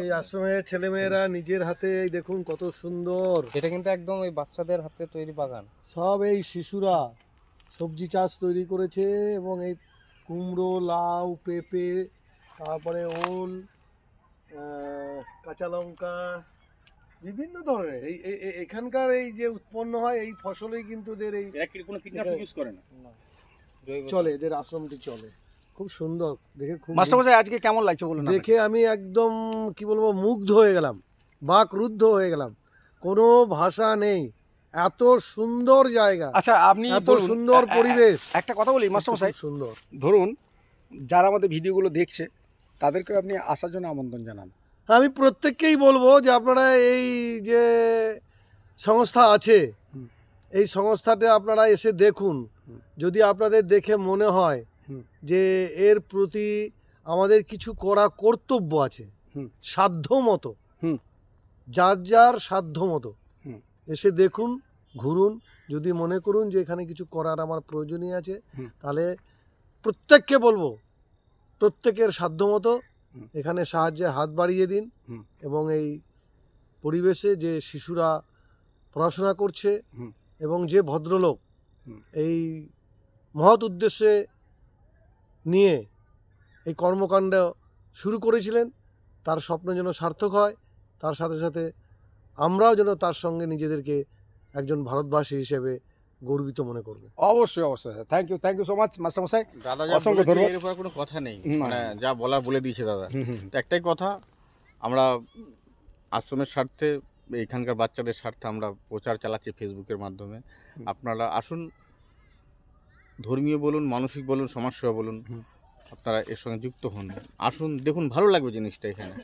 এই আশ্রমের ছেলেমেয়েরা নিজের হাতে এই দেখুন কত সুন্দর, এটা কিন্তু একদম ওই বাচ্চাদের হাতে তৈরি বাগান। সব এই শিশুরা সবজি চাষ তৈরি করেছে এবং এই কুমড়ো, লাউ, পেঁপে, তারপরে ওল, কাঁচা লঙ্কা, বিভিন্ন ধরনের এখানকার এই যে উৎপন্ন হয় এই ফসলেই কিন্তু এদের এই কোনো কীটনাশক ইউজ করে না। জৈব চলে, এদের আশ্রমটি চলে। খুব সুন্দর দেখে, খুব মাস্টারমশাই আজকে কেমন লাগছে বলুন? দেখে আমি একদম কি বলবো, মুগ্ধ হয়ে গেলাম, বাকরুদ্ধ হয়ে গেলাম, কোনো ভাষা নেই, এত সুন্দর জায়গা, আচ্ছা, আপনি এত সুন্দর পরিবেশ। একটা কথা বলি মাস্টারমশাই, খুব সুন্দর। ধরুন যারা আমাদের ভিডিওগুলো দেখছে তাদেরকে আপনি আসার জন্য আমন্ত্রণ জানান। আমি প্রত্যেককেই বলবো যে আপনারা এই যে সংস্থা আছে, এই সংস্থাতে আপনারা এসে দেখুন। যদি আপনাদের দেখে মনে হয় যে এর প্রতি আমাদের কিছু করা কর্তব্য আছে, সাধ্য মতো, যার যার সাধ্য মতো এসে দেখুন, ঘুরুন। যদি মনে করুন যে এখানে কিছু করার আমার প্রয়োজনীয় আছে, তাহলে প্রত্যেককে বলবো প্রত্যেকের সাধ্য মতো এখানে সাহায্যের হাত বাড়িয়ে দিন। এবং এই পরিবেশে যে শিশুরা পড়াশোনা করছে এবং যে ভদ্রলোক এই মহৎ উদ্দেশ্যে নিয়ে এই কর্মকাণ্ড শুরু করেছিলেন, তার স্বপ্ন যেন সার্থক হয়, তার সাথে সাথে আমরাও যেন তার সঙ্গে নিজেদেরকে একজন ভারতবাসী হিসেবে গর্বিত মনে করবে। অবশ্যই অবশ্যই, থ্যাংক ইউ সো মাচ মাস্টারমশাই। দাদা যা অসংখ্য বলেছে ধন্যবাদ। এর উপর কোনো কথা নেই, মানে যা বলার বলে দিয়েছে দাদা। তো একটাই কথা, আমরা আশ্রমের স্বার্থে, এইখানকার বাচ্চাদের স্বার্থে আমরা প্রচার চালাচ্ছি ফেসবুকের মাধ্যমে। আপনারা আসুন, ধর্মীয় বলুন, মানসিক বলুন, সমাজসেবা বলুন, আপনারা এর সঙ্গে যুক্ত হন, আসুন, দেখুন, ভালো লাগবে জিনিসটা এখানে।